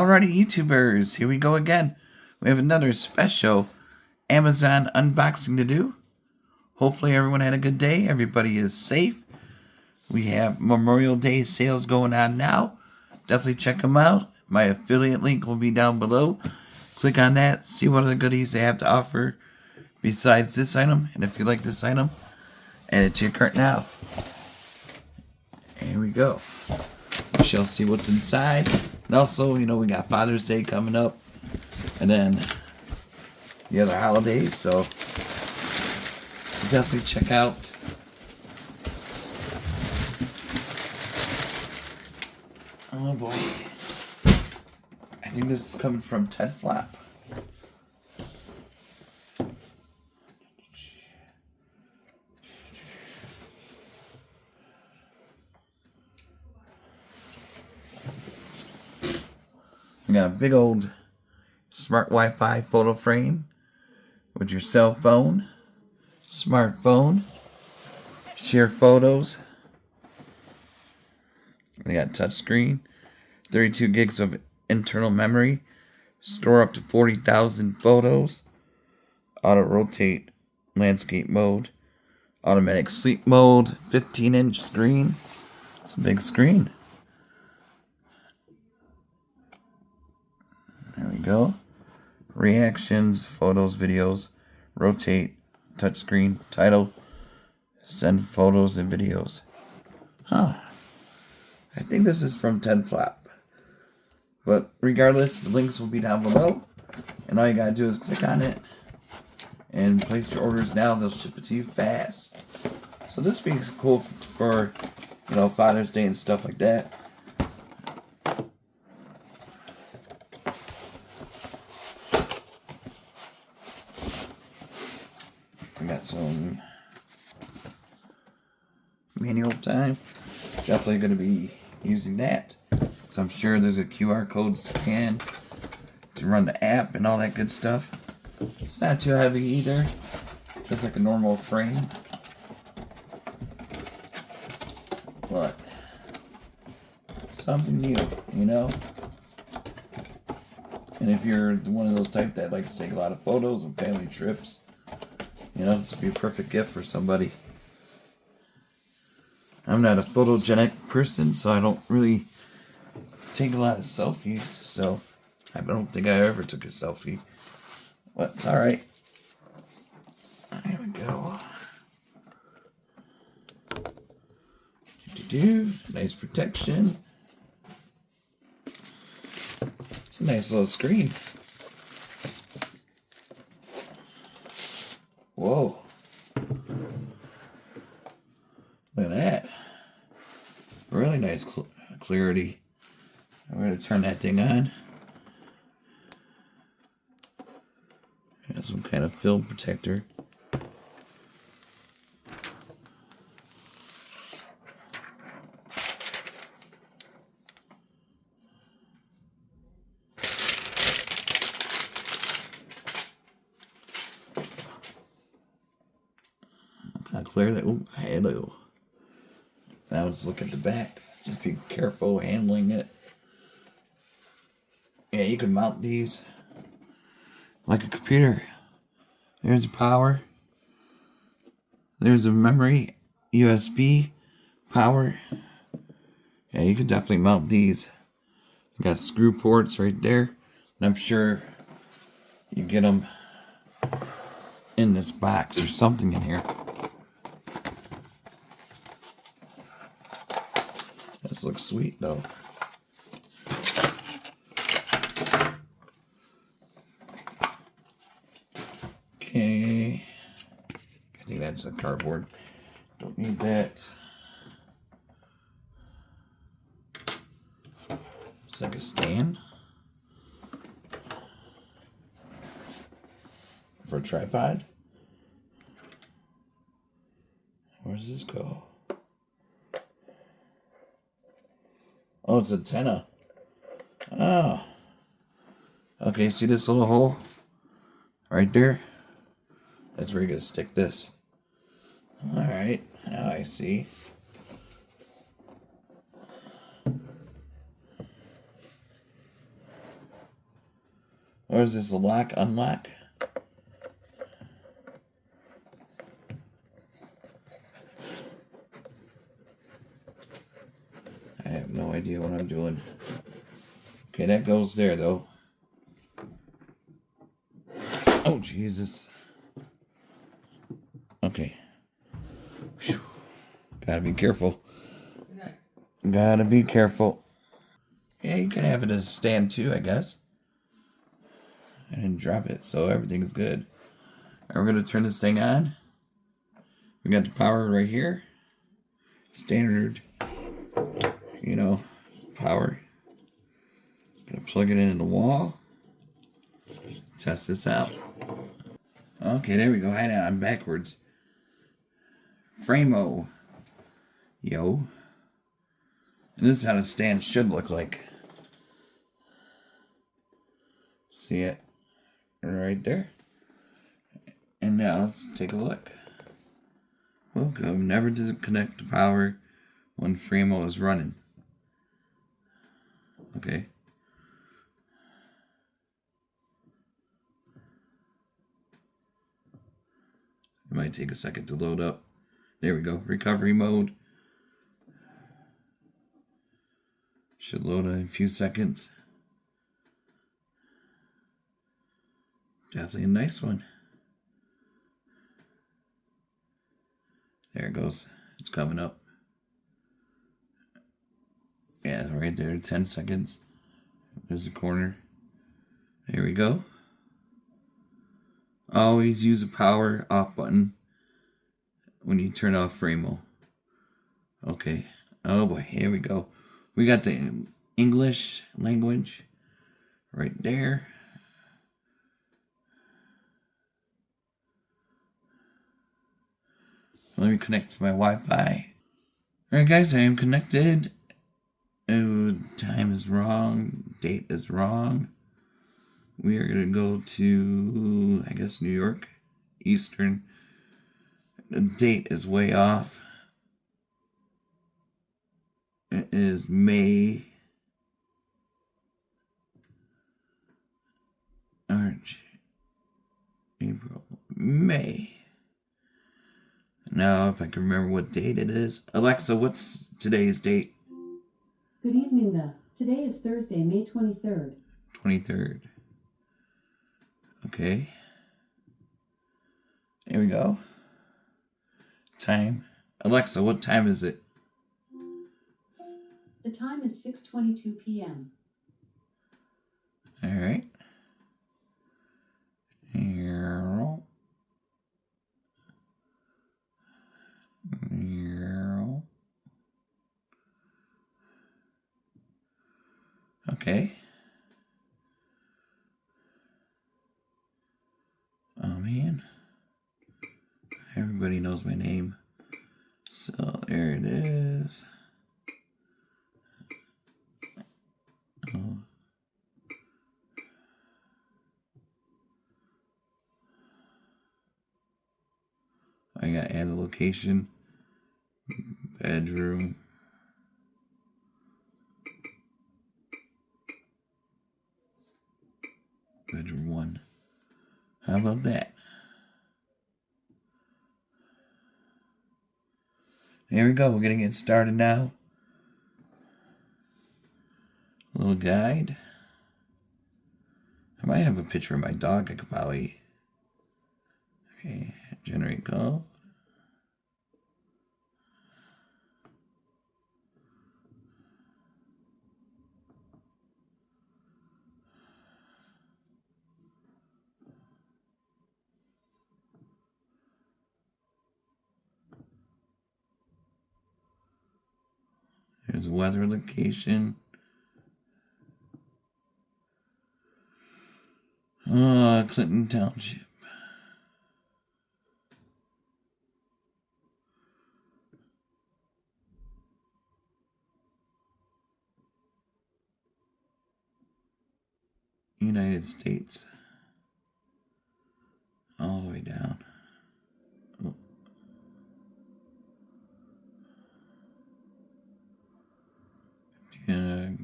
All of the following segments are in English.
Alrighty, YouTubers, here we go again. We have another special Amazon unboxing to do. Hopefully everyone had a good day. Everybody is safe. We have Memorial Day sales going on now. Definitely check them out. My affiliate link will be down below. Click on that, see what other goodies they have to offer besides this item. And if you like this item, add it to your cart now. Here we go. We shall see what's inside. And also, we got Father's Day coming up. And then the other holidays. So definitely check out oh boy. I think this is coming from Ted Flap. We got a big old smart Wi-Fi photo frame with your cell phone, smartphone, share photos. They got touchscreen, 32 gigs of internal memory, store up to 40,000 photos, auto rotate landscape mode, automatic sleep mode, 15-inch screen. It's a big screen. There we go. Reactions, photos, videos, rotate, touchscreen, title, send photos and videos. I think this is from Ted Flap. But regardless, the links will be down below. And all you gotta do is click on it and place your orders now. They'll ship it to you fast. So this being cool for Father's Day and stuff like that. We got some manual time. Definitely going to be using that. So I'm sure there's a QR code scan to run the app and all that good stuff. It's not too heavy either. Just like a normal frame. But something new, And if you're one of those type that likes to take a lot of photos and family trips, this would be a perfect gift for somebody. I'm not a photogenic person, so I don't really take a lot of selfies. So I don't think I ever took a selfie. But it's alright. There we go. Nice protection. It's a nice little screen. Whoa. Look at that. Really nice clarity. I'm going to turn that thing on. Got some kind of film protector. Clear that. Oh, hello. Now let's look at the back. Just be careful handling it. Yeah, you can mount these like a computer. There's a power. There's a memory, USB, power. Yeah, you can definitely mount these. You got screw ports right there. And I'm sure you get them in this box or something in here. This looks sweet though. Okay. I think that's a cardboard. Don't need that. It's like a stand for a tripod. Where does this go? Oh, it's an antenna. Oh. Okay, see this little hole? Right there? That's where you're going to stick this. Alright, now I see. Or is this a lock, unlock? I have no idea what I'm doing. Okay, that goes there though. Oh, Jesus. Okay. Whew. Gotta be careful. Gotta be careful. Yeah, you can have it as a stand too, I guess. I didn't drop it, so everything's good. Alright, we're gonna turn this thing on. We got the power right here. Standard, power. Gonna plug it into the wall. Test this out. Okay, there we go. Hang on, I'm backwards. Frameo. Yo. And this is how the stand should look like. See it? Right there. And now let's take a look. Welcome. Never disconnect the power when Frameo is running. Okay. It might take a second to load up. There we go. Recovery mode. Should load in a few seconds. Definitely a nice one. There it goes. It's coming up. Yeah, right there. 10 seconds. There's a corner. There we go. Always use the power off button when you turn off Frameo. Okay. Oh boy, here we go. We got the English language right there. Let me connect to my Wi-Fi. Alright guys, I am connected. Oh, time is wrong. Date is wrong. We are going to go to, I guess, New York. Eastern. The date is way off. It is May. March. April. May. Now, if I can remember what date it is. Alexa, what's today's date? Good evening, Today is Thursday, May 23rd. 23rd. Okay. There we go. Time. Alexa, what time is it? The time is 6:22 p.m. All right. Okay. Oh man. Everybody knows my name. So there it is. Oh. I got add a location. Bedroom. Bedroom 1. How about that? There we go. We're going to get started now. A little guide. I might have a picture of my dog. I could probably... Okay. Generate code. There's a weather location. Clinton Township. United States. All the way down. Oh.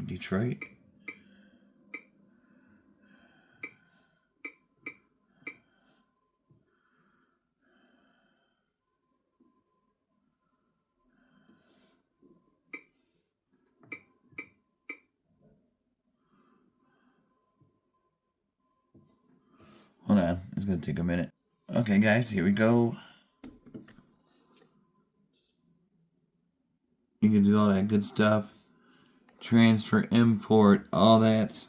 Detroit. Hold on, it's gonna take a minute. Okay, guys, here we go. You can do all that good stuff. Transfer, import, all that.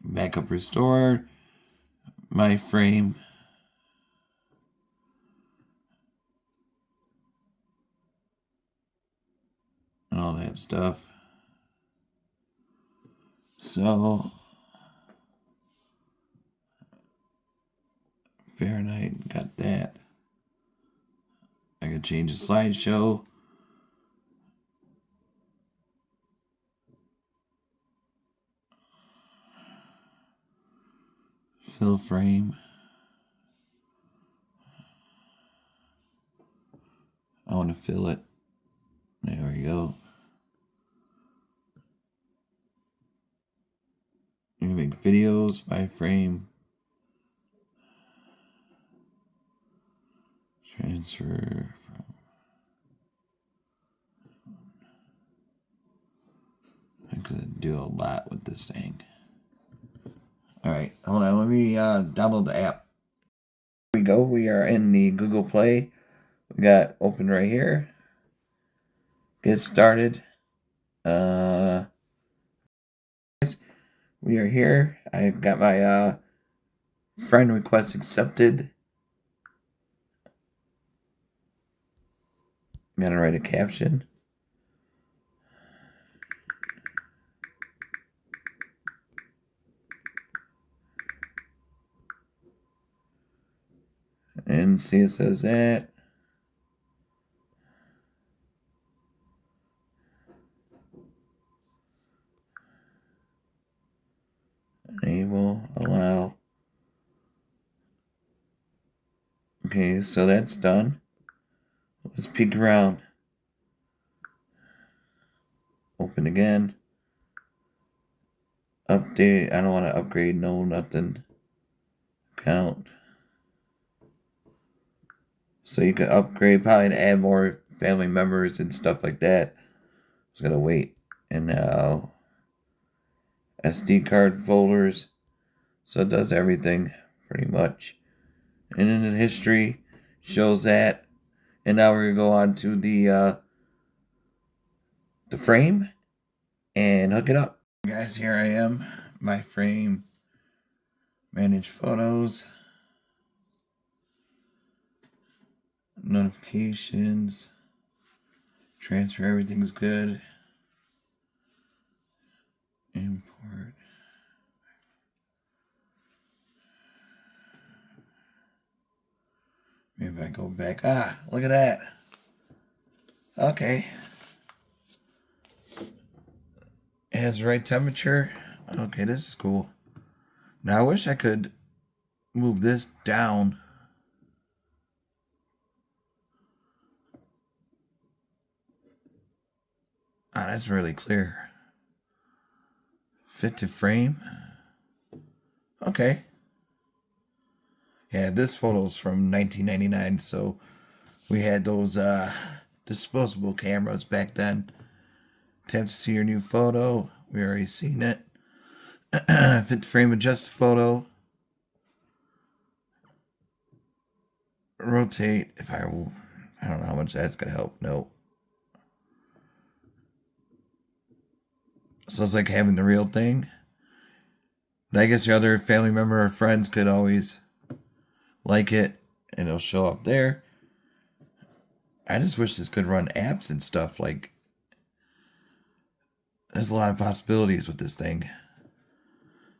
Backup, restore, my frame. And all that stuff. So, Fahrenheit, got that. I can change the slideshow. Fill frame. I want to fill it. There we go. You can make videos by frame. Transfer from. I could do a lot with this thing. Alright, hold on. Let me download the app. Here we go. We are in the Google Play. We got open right here. Get started. We are here. I got my friend request accepted. I'm gonna write a caption. And see, it says that. Enable, allow. Okay, so that's done. Let's peek around. Open again. Update. I don't want to upgrade. No, nothing. Count. So you can upgrade, probably to add more family members and stuff like that. Just gotta wait. And now SD card folders. So it does everything pretty much. And then the history shows that. And now we're gonna go on to the frame and hook it up. Guys, here I am. My frame. Manage photos. Notifications. Transfer, everything's good. Import. Maybe if I go back. Ah, look at that. Okay. It has the right temperature. Okay, this is cool. Now I wish I could move this down. Ah, that's really clear. Fit to frame. Okay. Yeah, this photo's from 1999, so we had those disposable cameras back then. Tap to see your new photo. We already seen it. Fit to frame, adjust photo. Rotate. If I don't know how much that's gonna help. No. So it's like having the real thing. I guess your other family member or friends could always like it, and it'll show up there. I just wish this could run apps and stuff. Like, there's a lot of possibilities with this thing.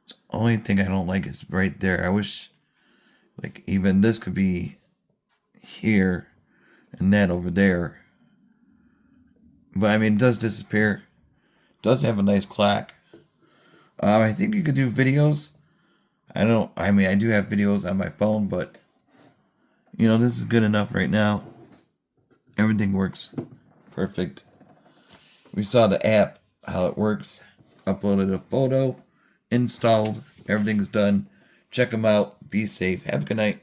The only thing I don't like is right there. I wish, like, even this could be here and that over there. But I mean, it does disappear. It does have a nice clock. I think you could do videos. I do have videos on my phone, but you know, this is good enough right now. Everything works perfect. We saw the app, how it works. Uploaded a photo, installed, everything's done. Check them out. Be safe. Have a good night.